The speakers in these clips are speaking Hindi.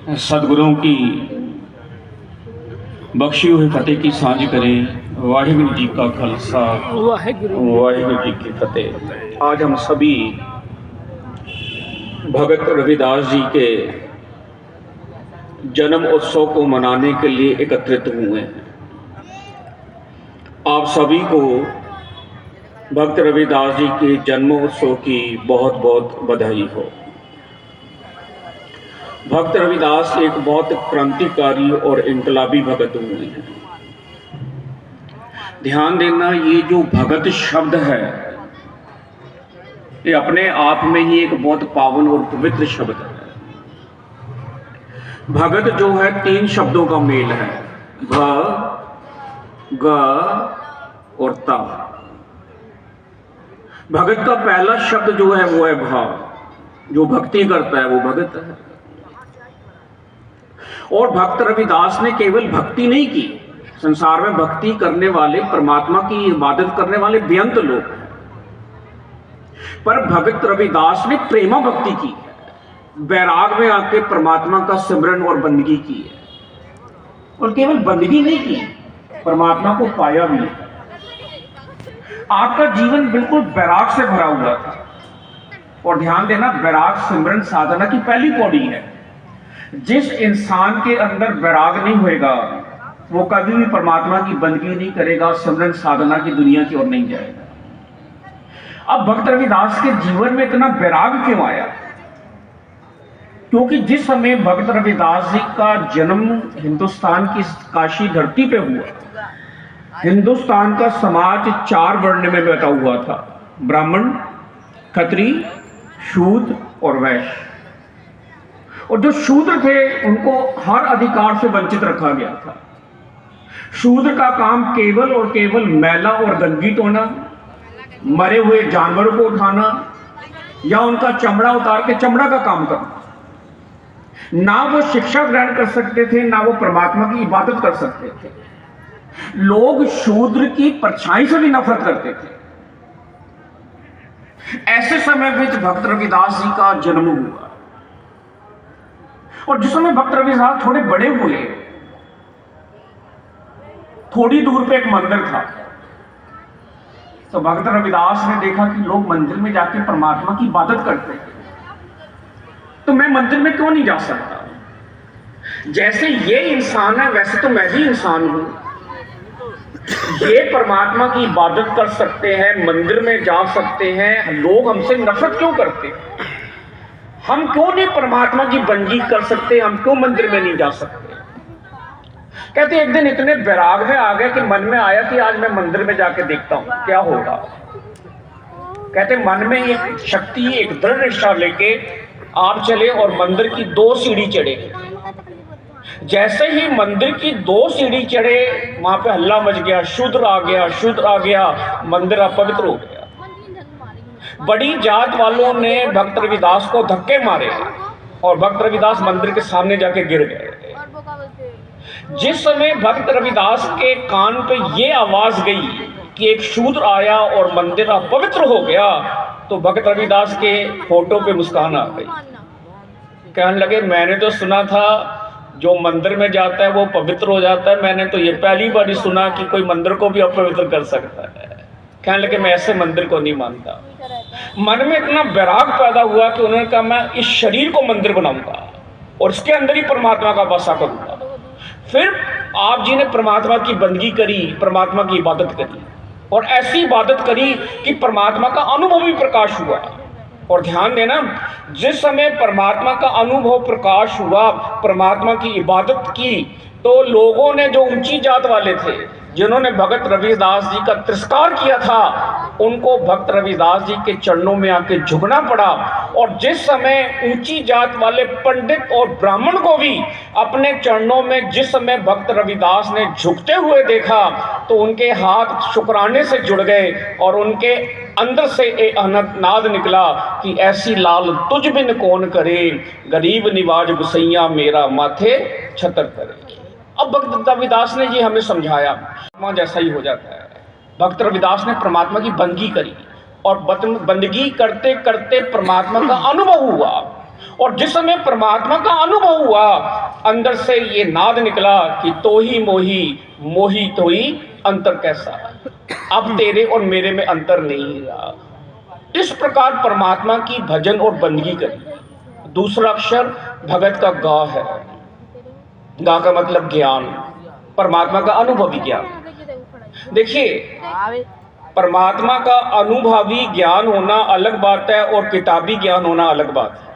सतगुरुओं की बख्शी हुई फतेह की सांझ करें। वाहिगुरु जी का खालसा, वाहिगुरु जी की फतेह। आज हम सभी भगत रविदास जी के जन्म उत्सव को मनाने के लिए एकत्रित हुए हैं। आप सभी को भक्त रविदास जी के जन्म उत्सव की बहुत बहुत बधाई हो। भक्त रविदास एक बहुत क्रांतिकारी और इनकलाबी भगत हुए हैं। ध्यान देना, ये जो भगत शब्द है ये अपने आप में ही एक बहुत पावन और पवित्र शब्द है। भगत जो है तीन शब्दों का मेल है, भ ग और ता। भगत का पहला शब्द जो है वो है भाव। जो भक्ति करता है वो भगत है। और भक्त रविदास ने केवल भक्ति नहीं की, संसार में भक्ति करने वाले, परमात्मा की इबादत करने वाले बेअंत लोग हैं, पर भक्त रविदास ने प्रेमा भक्ति की, वैराग में आके परमात्मा का सिमरन और बंदगी की है। और केवल बंदगी नहीं की, परमात्मा को पाया भी। आपका जीवन बिल्कुल वैराग से भरा हुआ था। और ध्यान देना, वैराग सिमरन साधना की पहली पौड़ी है। जिस इंसान के अंदर वैराग नहीं होएगा वो कभी भी परमात्मा की बंदगी नहीं करेगा, सिमरन साधना की दुनिया की ओर नहीं जाएगा। अब भक्त रविदास के जीवन में इतना वैराग क्यों आया? क्योंकि जिस समय भक्त रविदास जी का जन्म हिंदुस्तान की काशी धरती पे हुआ, हिंदुस्तान का समाज चार वर्ण में बैठा हुआ था, ब्राह्मण, क्षत्रिय, शूद्र और वैश्य। और जो शूद्र थे उनको हर अधिकार से वंचित रखा गया था। शूद्र का काम केवल और केवल मैला और गंदगी धोना, मरे हुए जानवरों को उठाना या उनका चमड़ा उतार के चमड़ा का काम करना। ना वो शिक्षा ग्रहण कर सकते थे, ना वो परमात्मा की इबादत कर सकते थे। लोग शूद्र की परछाई से भी नफरत करते थे। ऐसे समय में भक्त रविदास जी का जन्म हुआ। और जिस समय भक्त रविदास थोड़े बड़े हुए, थोड़ी दूर पे एक मंदिर था। तो भक्त रविदास ने देखा कि लोग मंदिर में जाके परमात्मा की इबादत करते हैं, तो मैं मंदिर में क्यों नहीं जा सकता? जैसे ये इंसान है वैसे तो मैं भी इंसान हूं। ये परमात्मा की इबादत कर सकते हैं, मंदिर में जा सकते हैं, लोग हमसे नफरत क्यों करते हैं? हम क्यों नहीं परमात्मा की बंदगी कर सकते? हम क्यों मंदिर में नहीं जा सकते? कहते एक दिन इतने वैराग में आ गए कि मन में आया कि आज मैं मंदिर में जाके देखता हूं क्या होगा। कहते मन में एक शक्ति, एक दृढ़ निष्ठा लेके आप चले और मंदिर की 2 सीढ़ी चढ़े। जैसे ही मंदिर की 2 सीढ़ी चढ़े, वहां पे हल्ला मच गया, शूद्र आ गया, शूद्र आ गया, मंदिर अपवित्र हो गया। बड़ी जात वालों ने भक्त रविदास को धक्के मारे और भक्त रविदास मंदिर के सामने जाके गिर गए। जिस समय भक्त रविदास के कान पे ये आवाज गई कि एक शूद्र आया और मंदिर अपवित्र हो गया, तो भक्त रविदास के होठों पे मुस्कान आ गई। कहने लगे, मैंने तो सुना था जो मंदिर में जाता है वो पवित्र हो जाता है, मैंने तो ये पहली बार ही सुना कि कोई मंदिर को भी अपवित्र कर सकता है। कहने लगे, मैं ऐसे मंदिर को नहीं मानता। मन में इतना वैराग पैदा हुआ कि उन्होंने कहा, मैं इस शरीर को मंदिर बनाऊंगा और इसके अंदर ही परमात्मा का बसा करूंगा। फिर आप जी ने परमात्मा की बंदगी करी, परमात्मा की इबादत करी और ऐसी इबादत करी कि परमात्मा का अनुभव भी प्रकाश हुआ। और ध्यान देना, जिस समय परमात्मा का अनुभव प्रकाश हुआ, परमात्मा की इबादत की, तो लोगों ने जो ऊंची जात वाले थे, जिन्होंने भगत रविदास जी का तिरस्कार किया था, उनको भक्त रविदास जी के चरणों में आके झुकना पड़ा। और जिस समय ऊंची जात वाले पंडित और ब्राह्मण को भी अपने चरणों में जिस समय भक्त रविदास ने झुकते हुए देखा, तो उनके हाथ शुक्राने से जुड़ गए और उनके अंदर से एक नाद निकला कि ऐसी लाल तुझ बिन कौन करे, गरीब निवाज गुसैया मेरा माथे छतर करे। अब भक्त रविदास ने जी हमें समझाया, जैसा ही हो जाता है। भक्त रविदास ने परमात्मा की बंदगी करी और बंदगी करते करते परमात्मा का अनुभव हुआ। और जिस समय परमात्मा का अनुभव हुआ, अंदर से ये नाद निकला कि तो ही मोही, मोही तो ही अंतर कैसा, अब तेरे और मेरे में अंतर नहीं रहा। इस प्रकार परमात्मा की भजन और बंदगी करी। दूसरा अक्षर भगत का गा है। गा का मतलब ज्ञान, परमात्मा का अनुभवी ज्ञान। देखिए, परमात्मा का अनुभवी ज्ञान होना अलग बात है और किताबी ज्ञान होना अलग बात है।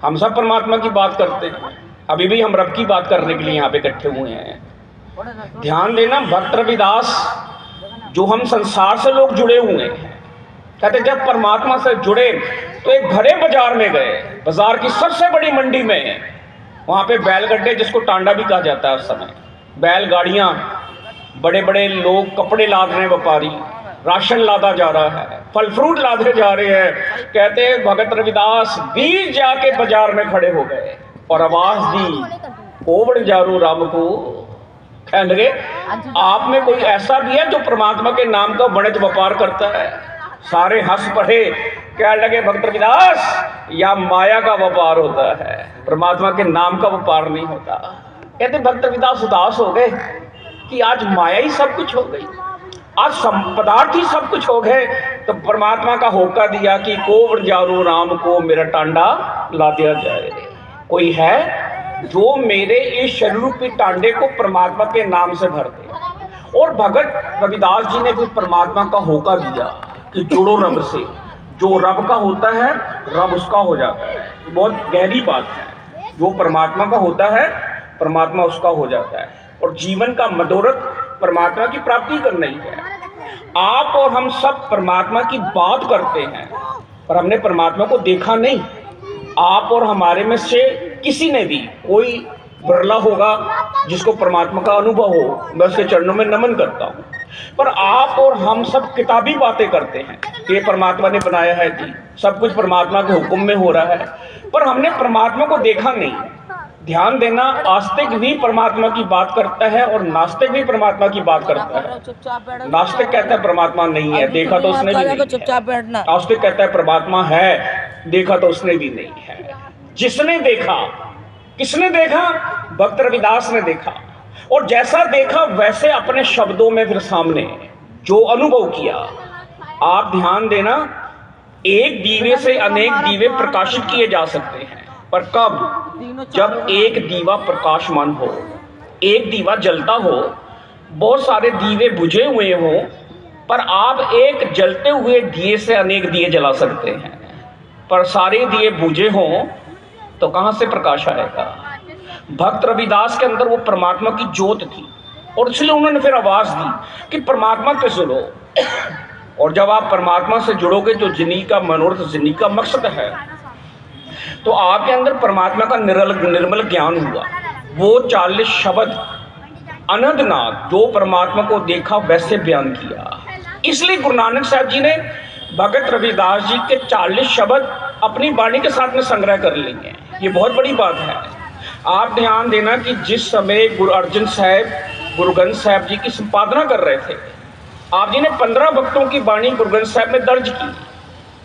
हम सब परमात्मा की बात करते हैं, अभी भी हम रब की बात करने के लिए यहाँ पे इकट्ठे हुए हैं। ध्यान देना, भक्त रविदास, जो हम संसार से लोग जुड़े हुए हैं, कहते जब परमात्मा से जुड़े तो एक भरे बाजार में गए, बाजार की सबसे बड़ी मंडी में, वहाँ पे बैलगड्ढे, जिसको टांडा भी कहा जाता है उस समय, बैलगाड़ियाँ, बड़े बड़े लोग, कपड़े लाद रहे हैं व्यापारी, राशन लादा जा रहा है, फल फ्रूट लादे जा रहे हैं। कहते हैं भगत रविदास बीच जाके बाजार में खड़े हो गए और आवाज दी, कोवड़ जारू राम को। कहने लगे, आप में कोई ऐसा भी है जो परमात्मा के नाम का वाणिज्य व्यापार करता है? सारे हंस पड़े, कहने लगे भगत रविदास, या माया का व्यापार होता है, परमात्मा के नाम का व्यापार नहीं होता। कहते भक्त रविदास उदास हो गए कि आज माया ही सब कुछ हो गई, आज पदार्थ ही सब कुछ हो गए। तो परमात्मा का होका दिया कि कोवड़ जारू राम को मेरा टांडा ला दिया जाए। कोई है जो मेरे इस शरीर रूपी टांडे को परमात्मा के नाम से भर दे। और भगत रविदास जी ने फिर परमात्मा का होका दिया कि जुड़ो रब से, जो रब का होता है रब उसका हो जाता है। बहुत गहरी बात है, जो परमात्मा का होता है परमात्मा उसका हो जाता है। और जीवन का मनोरथ परमात्मा की प्राप्ति करना ही है। आप और हम सब परमात्मा की बात करते हैं, पर हमने परमात्मा को देखा नहीं। आप और हमारे में से किसी ने भी, कोई बिरला होगा जिसको परमात्मा का अनुभव हो, मैं उसके चरणों में नमन करता हूँ। पर आप और हम सब किताबी बातें करते हैं, ये परमात्मा ने बनाया है जी, सब कुछ परमात्मा के हुक्म में हो रहा है, पर हमने परमात्मा को देखा नहीं। ध्यान देना, आस्तिक भी परमात्मा की बात करता है और नास्तिक भी परमात्मा की बात करता है। नास्तिक कहता है परमात्मा नहीं है, देखा तो उसने भी नहीं। आस्तिक कहता है परमात्मा है, देखा तो उसने भी नहीं है। जिसने देखा, किसने देखा? भक्त रविदास ने देखा, और जैसा देखा वैसे अपने शब्दों में फिर सामने जो अनुभव किया। आप ध्यान देना, एक दीवे से अनेक दीवे प्रकाशित किए जा सकते हैं, पर कब? जब एक दीवा प्रकाशमान हो, एक दीवा जलता हो, बहुत सारे दीवे बुझे हुए हो, पर आप एक जलते हुए दिए से अनेक दिए जला सकते हैं। पर सारे दिए बुझे हों तो कहाँ से प्रकाश आएगा? भक्त रविदास के अंदर वो परमात्मा की ज्योत थी, और इसलिए उन्होंने फिर आवाज दी कि परमात्मा से जुड़ो। और जब आप परमात्मा से जुड़ोगे जो जिंदगी का मनोरथ, जिंदगी का मकसद है, तो आपके अंदर परमात्मा का निर्मल ज्ञान हुआ। वो 40 शब्द अनंतनाथ, जो परमात्मा को देखा वैसे बयान किया। इसलिए गुरु नानक साहब जी ने भगत रविदास जी के 40 शब्द अपनी वाणी के साथ में संग्रह कर लिए। ये बहुत बड़ी बात है। आप ध्यान देना कि जिस समय गुरु अर्जन साहब, गुरु ग्रंथ साहब जी की संपादना कर रहे थे, आप जी ने 15 भक्तों की वाणी गुरु ग्रंथ साहब में दर्ज की,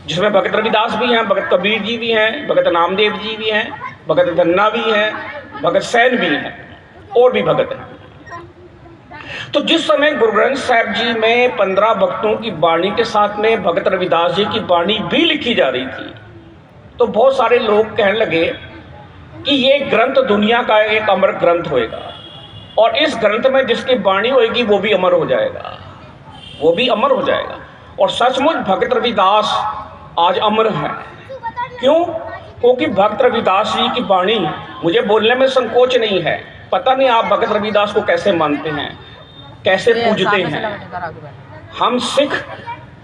जिसमें भगत रविदास भी हैं, भगत कबीर जी भी हैं, भगत नामदेव जी भी हैं, भगत धन्ना भी हैं, भगत सैन भी हैं, और भी भगत हैं। तो जिस समय गुरु ग्रंथ साहब जी में 15 भक्तों की वाणी के साथ में भगत रविदास जी की वाणी भी लिखी जा रही थी, तो बहुत सारे लोग कहने लगे कि ये ग्रंथ दुनिया का एक अमर ग्रंथ होएगा, और इस ग्रंथ में जिसकी वाणी होएगी वो भी अमर हो जाएगा, वो भी अमर हो जाएगा। और सचमुच भगत रविदास आज अमर है। क्यों? क्योंकि भक्त रविदास जी की वाणी, मुझे बोलने में संकोच नहीं है, पता नहीं आप भगत रविदास को कैसे मानते हैं, कैसे पूजते हैं। हम सिख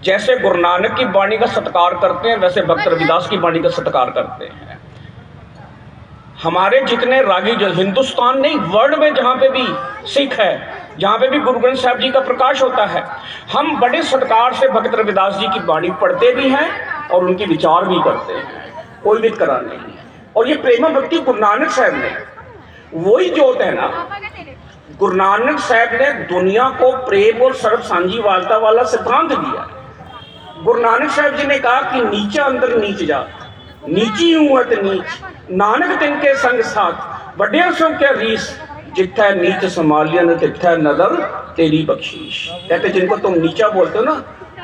जैसे गुरु नानक की वाणी का सत्कार करते हैं, वैसे भक्त रविदास की वाणी का सत्कार करते हैं। हमारे जितने रागी, जो हिंदुस्तान नहीं, वर्ल्ड में जहाँ पे भी सिख है, जहाँ पे भी गुरु ग्रंथ साहब जी का प्रकाश होता है, हम बड़े सत्कार से भगत रविदास जी की वाणी पढ़ते भी हैं और उनके विचार भी करते हैं, कोई वितकरा नहीं। और ये प्रेमा भक्ति गुरु नानक साहब ने, वही जोत है ना, गुरु नानक साहब ने दुनिया को प्रेम और सर्व सांझीवालता वाला सिद्धांत दिया। गुरु नानक साहब जी ने कहा कि नीचा अंदर नीच जात, नीची हूँ अत नीच, नानक तिनके संग साथ बड़े सो क्या रीस, जिथे नीच संभालियन तिथे नदर तेरी बख्शीश। कहते जिनको तुम नीचा बोलते हो ना,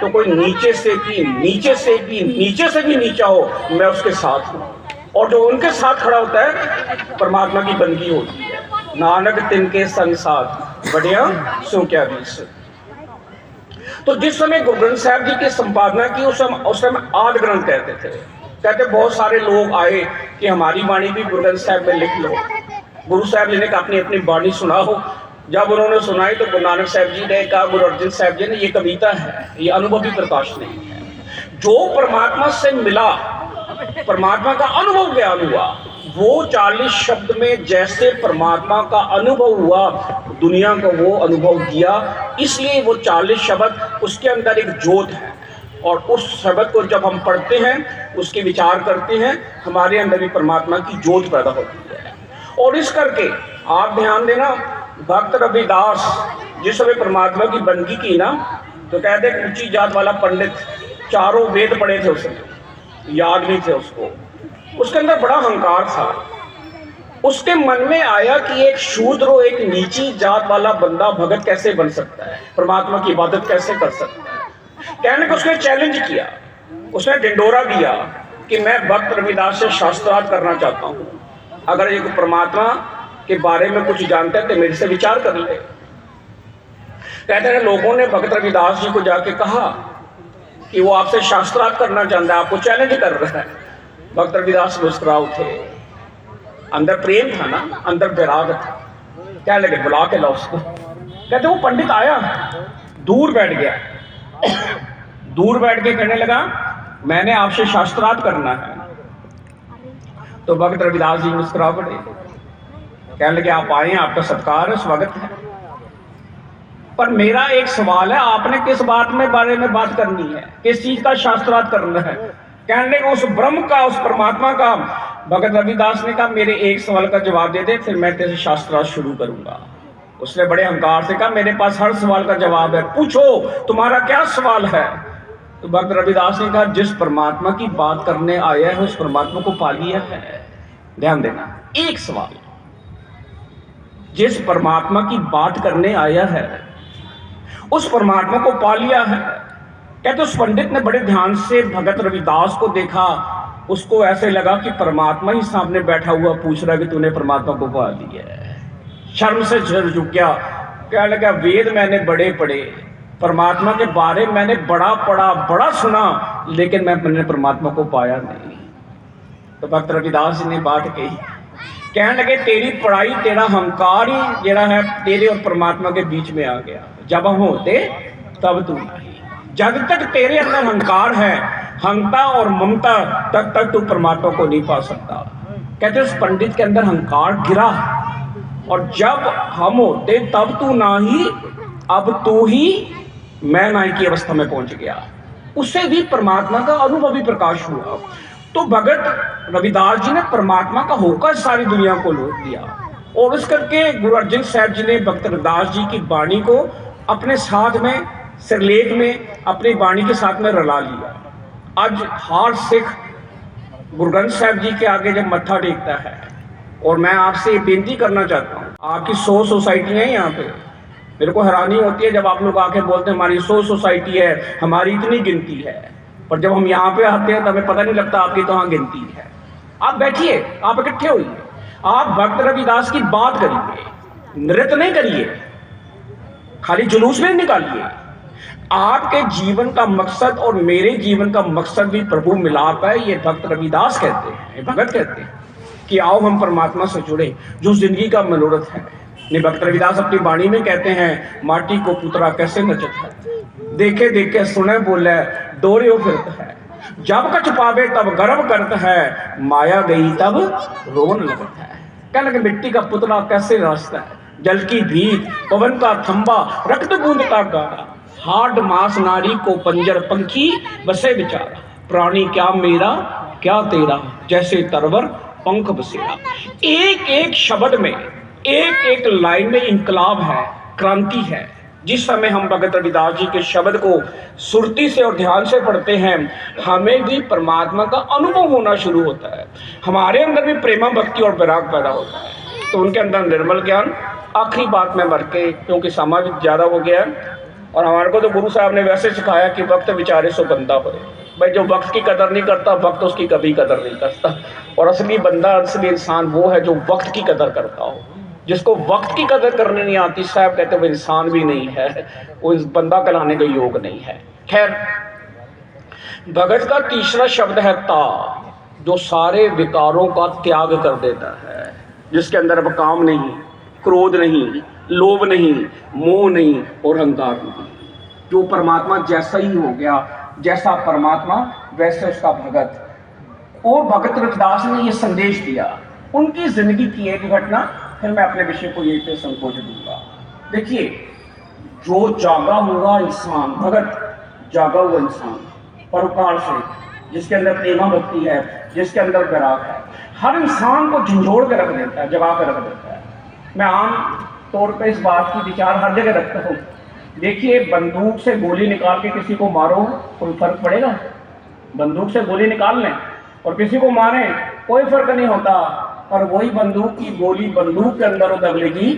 तो कोई नीचे से भी नीचे से भी नीचा हो, मैं उसके साथ हूँ। और जो उनके साथ खड़ा होता है परमात्मा की बंदगी होती है। नानक तिनके संग साथ बढ़िया सो क्या रीस। तो जिस समय गुरु ग्रंथ साहब जी की संपादना की, उस समय आदि ग्रंथ कहते थे। कहते बहुत सारे लोग आए कि हमारी वाणी भी गुरु ग्रंथ साहब में लिख लो। गुरु साहब जी ने कहा अपनी अपनी वाणी सुनाओ। जब उन्होंने सुनाई तो गुरु नानक साहब जी ने कहा, गुरु अर्जन साहब जी ने, ये कविता है, ये अनुभवी प्रकाश नहीं है। जो परमात्मा से मिला, परमात्मा का अनुभव ज्ञान हुआ, वो 40 शब्द में जैसे परमात्मा का अनुभव हुआ, दुनिया को वो अनुभव दिया। इसलिए वो 40 शब्द, उसके अंदर एक ज्योत है, और उस शब्द को जब हम पढ़ते हैं, उसके विचार करते हैं, हमारे अंदर भी परमात्मा की ज्योत पैदा होती है। और इस करके आप ध्यान देना, भक्त रविदास जिस समय परमात्मा की बंदगी की ना, तो कहते हैं ऊंची जात वाला पंडित, चारों वेद पढ़े थे उसने, याद नहीं थे उसको, उसके अंदर बड़ा अहंकार था। उसके मन में आया कि एक शूद्र, एक नीची जात वाला बंदा भगत कैसे बन सकता है, परमात्मा की इबादत कैसे कर सकता है। कहने को उसने चैलेंज किया, उसने ढिंडोरा दिया कि मैं भक्त रविदास से शास्त्रार्थ करना चाहता हूँ, अगर ये परमात्मा के बारे में कुछ जानते हैं तो मेरे से विचार कर ले। कहते हैं लोगों ने भक्त रविदास जी को जाके कहा कि वो आपसे शास्त्रार्थ करना चाहता है, आपको चैलेंज कर रहा है। भक्त रविदास मुस्कुरा उठे, अंदर प्रेम था ना, अंदर वैराग था। क्या लगे, बुला के लाओ उसको। कहते वो पंडित आया, दूर बैठ गया, दूर बैठ के कहने लगा मैंने आपसे शास्त्रार्थ करना है। तो भक्त रविदास जी मुस्कुरा पड़े, कहने लगे आप आए, आपका सत्कार है, स्वागत है, पर मेरा एक सवाल है, आपने किस बात में बारे में बात करनी है, किस चीज का शास्त्रार्थ करना है। कहने लगे उस ब्रह्म का, उस परमात्मा का। भगत रविदास ने कहा मेरे एक सवाल का जवाब दे दे, फिर मैं तेरे शास्त्रार्थ शुरू करूंगा। उसने बड़े अहंकार से कहा मेरे पास हर सवाल का जवाब है, पूछो तुम्हारा क्या सवाल है। तो भक्त रविदास ने कहा जिस परमात्मा की बात करने आया है उस परमात्मा को पा लिया है। ध्यान देना, एक सवाल, जिस परमात्मा की बात करने आया है उस परमात्मा को पा लिया है। कहते उस पंडित ने बड़े ध्यान से भगत रविदास को देखा, उसको ऐसे लगा कि परमात्मा ही सामने बैठा हुआ पूछ रहा कि तूने परमात्मा को पा लिया है। शर्म से सिर झुक गया, क्या लगा वेद मैंने बड़े पढ़े, परमात्मा के बारे में मैंने बड़ा पढ़ा, बड़ा सुना, लेकिन मैंने परमात्मा को पाया नहीं। तो भक्त रविदास जी ने बात कही, कहने लगे तेरी पढ़ाई, तेरा अहंकार ही जरा है तेरे और परमात्मा के बीच में आ गया। जब हम होते तब तू नहीं, जब तक तेरे अंदर अहंकार है, अहंता और ममता, तब तक तू परमात्मा को नहीं पा सकता। कहते उस पंडित के अंदर अहंकार गिरा, और जब हम होते तब तू नाही, अब तू ही मैं नाही की अवस्था में पहुंच गया। उससे भी परमात्मा का अनुभवी प्रकाश हुआ। तो भगत रविदास जी ने परमात्मा का होकर सारी दुनिया को लौट दिया, और इस करके गुरु अर्जन साहब जी ने भक्त रविदास जी की वाणी को अपने साथ में, सिरलेख में अपनी वाणी के साथ में रला लिया। आज हर सिख गुरु ग्रंथ साहब जी के आगे जब मत्था टेकता है, और मैं आपसे ये बेनती करना चाहता हूँ, आपकी 100 सोसाइटी है यहाँ पे, मेरे को हैरानी होती है जब आप लोग आके बोलते हैं हमारी 100 सोसाइटी है, हमारी इतनी गिनती है, पर जब हम यहाँ पे आते हैं तो हमें पता नहीं लगता आपकी कहाँ गिनती है। आप बैठिए, आप इकट्ठे होइए, आप भक्त रविदास की बात करिए, नृत्य नहीं करिए, खाली जुलूस में निकालिए। आपके जीवन का मकसद और मेरे जीवन का मकसद भी प्रभु मिलाप है। ये भक्त रविदास कहते हैं, ये भगत कहते हैं कि आओ हम परमात्मा से जुड़े, जो जिंदगी का मनोरथ है। नहीं, भक्त रविदास अपनी वाणी में कहते हैं माटी को पुतरा कैसे नचत है, देखे देखे सुने बोले डोरियो फिरत है, जब कछ पावे तब गर्व करत है, माया गई तब रोन लगत है। कहने लगे मिट्टी का पुतला कैसे नाचता है, जल की भीत, पवन का थंबा, रक्त बूंदता गारा, हाड मास नारी को पंजर पंखी बसे बिचारा, प्राणी क्या मेरा क्या तेरा, जैसे तरवर पंख बसेरा। एक एक शब्द में, एक एक लाइन में इंकलाब है, क्रांति है। जिस समय हम भगत रविदास जी के शब्द को सुरती से और ध्यान से पढ़ते हैं, हमें भी परमात्मा का अनुभव होना शुरू होता है, हमारे अंदर भी प्रेमा भक्ति और वैराग पैदा होता है। तो उनके अंदर निर्मल ज्ञान। आखिरी बात में मर के, क्योंकि समय भी ज़्यादा हो गया है और हमारे को तो गुरु साहब ने वैसे सिखाया कि वक्त विचारे सो बंदा होए। भाई जो वक्त की कदर नहीं करता, वक्त उसकी कभी कदर नहीं करता। और असली बंदा, असली इंसान वो है जो वक्त की कदर करता हो। जिसको वक्त की कदर करने नहीं आती, साहब कहते वो इंसान भी नहीं है, वो इस बंदा कहलाने का योग नहीं है। खैर, भगत का तीसरा शब्द है ता, जो सारे विकारों का त्याग कर देता है, जिसके अंदर अब काम नहीं, क्रोध नहीं, लोभ नहीं, मोह नहीं और अहंकार नहीं। जो परमात्मा जैसा ही हो गया, जैसा परमात्मा वैसे उसका भगत। और भगत रविदास ने ये संदेश दिया। उनकी जिंदगी की एक घटना, फिर मैं अपने विषय को यहीं पे संकोच दूंगा। देखिए, जो जागा हुआ इंसान, भगत जागा हुआ इंसान, परोपकार से, जिसके अंदर प्रेमा भक्ति है, जिसके अंदर वैराग है, हर इंसान को झंझोड़ के रख देता है, जगा के रख देता है। मैं आम तौर पे इस बात की विचार हर जगह रखता हूँ। देखिए, बंदूक से गोली निकाल के किसी को मारो, कोई फर्क पड़ेगा? बंदूक से गोली निकाल लें और किसी को मारें, कोई फर्क नहीं होता। और वही बंदूक की गोली बंदूक के अंदर उतर लेगी,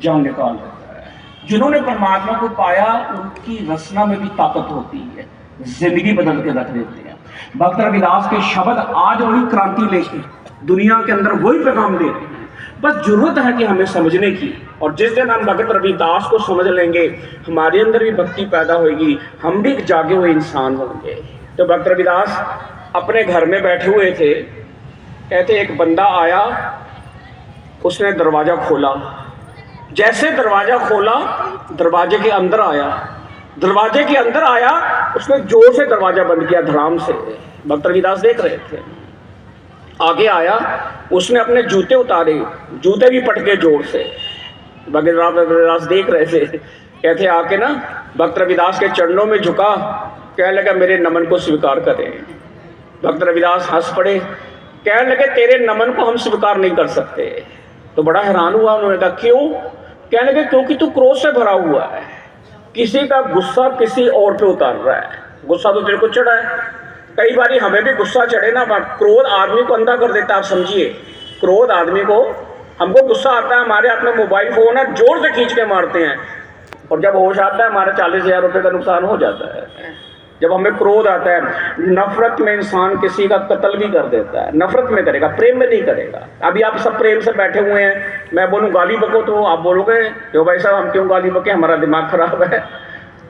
जान निकाल देता है। जिन्होंने परमात्मा को पाया, उनकी रचना में भी ताकत होती है, जिंदगी बदल के रख देते हैं। भक्त रविदास के शब्द आज वही क्रांति लेके दुनिया के अंदर वही पैगाम दे रहे हैं। बस जरूरत है कि हमें समझने की, और जिस दिन हम भगत रविदास को समझ लेंगे, हमारे अंदर भी भक्ति पैदा होगी, हम भी जागे हुए इंसान होंगे। तो भक्त रविदास अपने घर में बैठे हुए थे, कहते एक बंदा आया, उसने दरवाज़ा खोला। जैसे दरवाज़ा खोला, दरवाजे के अंदर आया, दरवाजे के अंदर आया, उसने जोर से दरवाज़ा बंद किया, धड़ाम से। भक्त रविदास देख रहे थे। आगे आया, उसने अपने जूते उतारे, जूते भी पटके जोर से। भक्त रविदास देख रहे थे। कहते आके ना भक्त रविदास के चरणों में झुका, कहने लगा मेरे नमन को स्वीकार करें। भक्त रविदास हंस पड़े, कहने लगे तेरे नमन को हम स्वीकार नहीं कर सकते। तो बड़ा हैरान हुआ। उन्होंने कहा क्यों? कहने लगे क्योंकि तू क्रोध से भरा हुआ है, किसी का गुस्सा किसी और पे उतार रहा है। गुस्सा तो तेरे को चढ़ा है। कई बार हमें भी गुस्सा चढ़े ना, क्रोध आदमी को अंधा कर देता है। आप समझिए, क्रोध आदमी को, हमको गुस्सा आता है, हमारे हाथ में मोबाइल फोन है, जोर से खींच के मारते हैं, और जब होश आता है हमारा 40,000 रुपये का नुकसान हो जाता है। जब हमें क्रोध आता है, नफरत में इंसान किसी का कत्ल भी कर देता है। नफरत में करेगा, प्रेम में नहीं करेगा। अभी आप सब प्रेम से बैठे हुए हैं, मैं बोलूँ गाली बको तो आप बोलोगे जो भाई साहब हम क्यों गाली बके, हमारा दिमाग खराब है।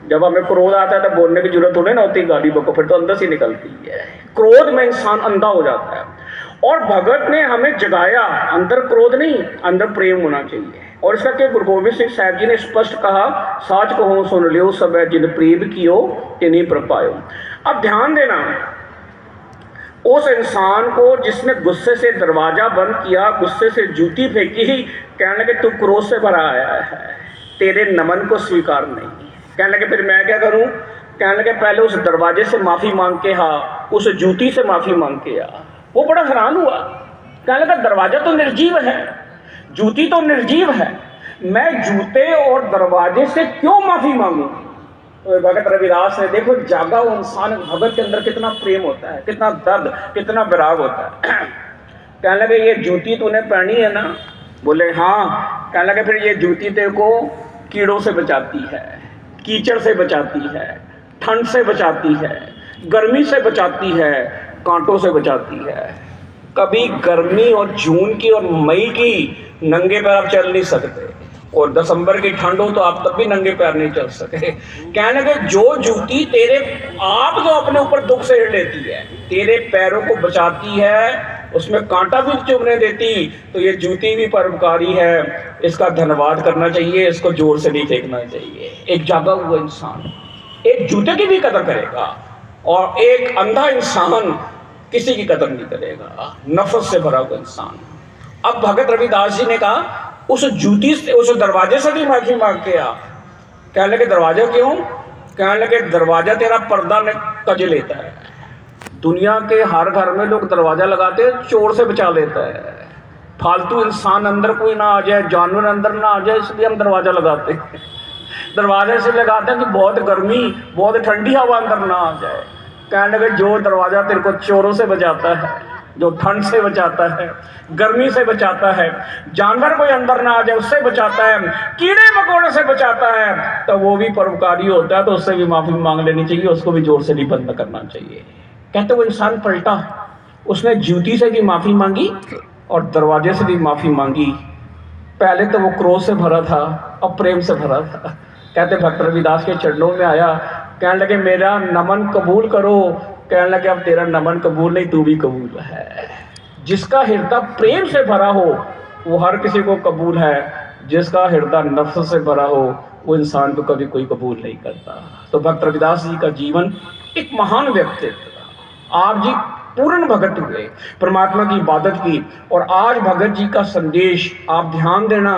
जब हमें क्रोध आता है तो बोलने की जरूरत थोड़ी ना होती गाली बको, फिर तो अंदर से निकलती है। क्रोध में इंसान अंधा हो जाता है। और भगत ने हमें जगाया, अंदर क्रोध नहीं, अंदर प्रेम होना चाहिए। और इसका क्या गुरु गोबिंद सिंह साहब जी ने स्पष्ट कहा, साच कहो सुन लियो सब जिन प्रेम कियो तिन्हीं पर पायो। अब ध्यान देना, उस इंसान को जिसने गुस्से से दरवाजा बंद किया, गुस्से से जूती फेंकी, कहने लगे तू क्रोध से भरा आया है, तेरे नमन को स्वीकार नहीं। कहने लगे फिर मैं क्या करूं? कहने लगे पहले उस दरवाजे से माफ़ी मांग के आ, उस जूती से माफ़ी मांग के आ। वो बड़ा हैरान हुआ। कहने लगा दरवाजा तो निर्जीव है, जूती तो निर्जीव है, मैं जूते और दरवाजे से क्यों माफ़ी मांगूं? तो भगत रविदास ने, देखो जागा हुआ इंसान, भगत के अंदर कितना प्रेम होता है, कितना दर्द, कितना विराग होता है। कहने लगे ये जूती तूने पहनी है ना? बोले हाँ। कहने लगे फिर ये जूती तेरे को कीड़ों से बचाती है, कीचड़ से बचाती है, ठंड से बचाती है, गर्मी से बचाती है, कांटों से बचाती है। कभी गर्मी और जून की और मई की नंगे पैर आप चल नहीं सकते, और दिसंबर की ठंड हो तो आप तब भी नंगे पैर नहीं चल सके। कहने लगे जो जूती तेरे आप जो अपने ऊपर दुख से लेती है, तेरे पैरों को बचाती है, उसमें कांटा भी चुभने देती, तो ये जूती भी परोपकारी है, इसका धन्यवाद करना चाहिए, इसको जोर से नहीं फेंकना चाहिए। एक जागा हुआ इंसान एक जूते की भी कदर करेगा, और एक अंधा इंसान किसी की कदर नहीं करेगा, नफरत से भरा हुआ इंसान। अब भगत रविदास जी ने कहा उस जूती से, उस दरवाजे से भी माफी मांग के आ। कहने लगे दरवाजा क्यों? कहने लगे दरवाजा तेरा पर्दा ने कज लेता है। दुनिया के हर घर में लोग दरवाजा लगाते हैं, चोर से बचा लेता है। फालतू इंसान अंदर कोई ना आ जाए, जानवर अंदर ना आ जाए, इसलिए हम दरवाजा लगाते हैं। दरवाजे से लगाते हैं कि बहुत गर्मी, बहुत ठंडी हवा अंदर ना आ जाए। कहने लगे जो दरवाज़ा तेरे को चोरों से बचाता है, जो ठंड से बचाता है, गर्मी से बचाता है, जानवर कोई अंदर ना आ जाए उससे बचाता है, कीड़े मकोड़े से बचाता है, तो वो भी परोपकारी होता है, तो उससे भी माफ़ी मांग लेनी चाहिए, उसको भी जोर से नहीं बंद करना चाहिए। कहते वो इंसान पलटा, उसने जूती से भी माफ़ी मांगी और दरवाजे से भी माफ़ी मांगी। पहले तो वो क्रोध से भरा था, अब प्रेम से भरा था। कहते भक्त रविदास के चरणों में आया, कहने लगे मेरा नमन कबूल करो। कहने लगे अब तेरा नमन कबूल नहीं, तू भी कबूल है। जिसका हृदय प्रेम से भरा हो वो हर किसी को कबूल है, जिसका हृदय नफ्स से भरा हो वो इंसान को कभी कोई कबूल नहीं करता। तो भक्त रविदास जी का जीवन एक महान व्यक्तित्व था। आप जी पूर्ण भगत हुए, परमात्मा की इबादत की, और आज भगत जी का संदेश आप ध्यान देना,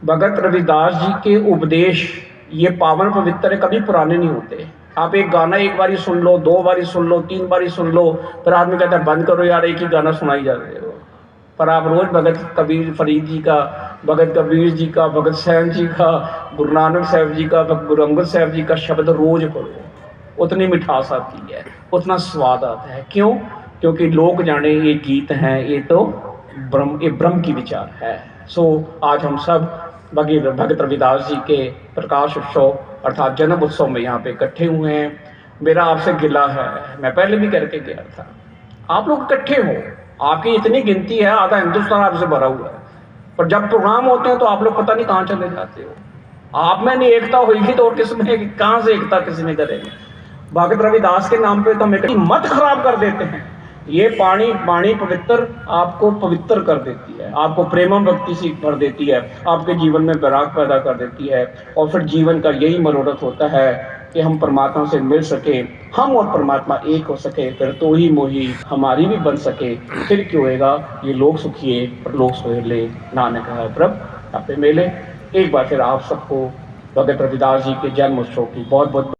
भगत रविदास जी के उपदेश ये पावन पवित्र है, कभी पुराने नहीं होते। आप एक गाना एक बारी सुन लो, 2 बारी सुन लो, 3 बारी सुन लो, फिर आदमी कहता है बंद करो यार, एक ही गाना सुनाई जा रहे हो। पर आप रोज भगत कबीर फरीद जी का, भगत कबीर जी का, भगत सैन जी का, गुरु नानक साहब जी का, गुरु अंगद साहब जी का शब्द रोज पढ़ो, उतनी मिठास आती है, उतना स्वाद आता है। क्यों? क्योंकि लोग जाने ये गीत हैं, ये तो ब्रह्म की विचार है। सो आज हम सब भगत रविदास जी के प्रकाश उत्सव अर्थात जन्म उत्सव में यहाँ पे इकट्ठे हुए हैं। मेरा आपसे गिला है, मैं पहले भी करके गया था, आप लोग इकट्ठे हो, आपकी इतनी गिनती है, आधा हिंदुस्तान आपसे भरा हुआ है, पर जब प्रोग्राम होते हैं तो आप लोग पता नहीं कहाँ चले जाते हो। आप में नहीं एकता होगी तो और किसमें, कहाँ से एकता किसी में करेंगे। भगत रविदास के नाम पे तो हम मत खराब कर देते हैं। ये वाणी पवित्र आपको पवित्र कर देती है, आपको प्रेमम भक्ति से भर देती है, आपके जीवन में वैराग पैदा कर देती है, और फिर जीवन का यही मनोरथ होता है कि हम परमात्मा से मिल सके, हम और परमात्मा एक हो सके, फिर तो ही मोही हमारी भी बन सके। फिर क्यों होएगा ये लोग सुखिए पर लोग सोहेले, नानक है प्रभ आपे मेले। एक बार फिर आप सबको भगत रविदास जी के जन्म उत्सव की बहुत बहुत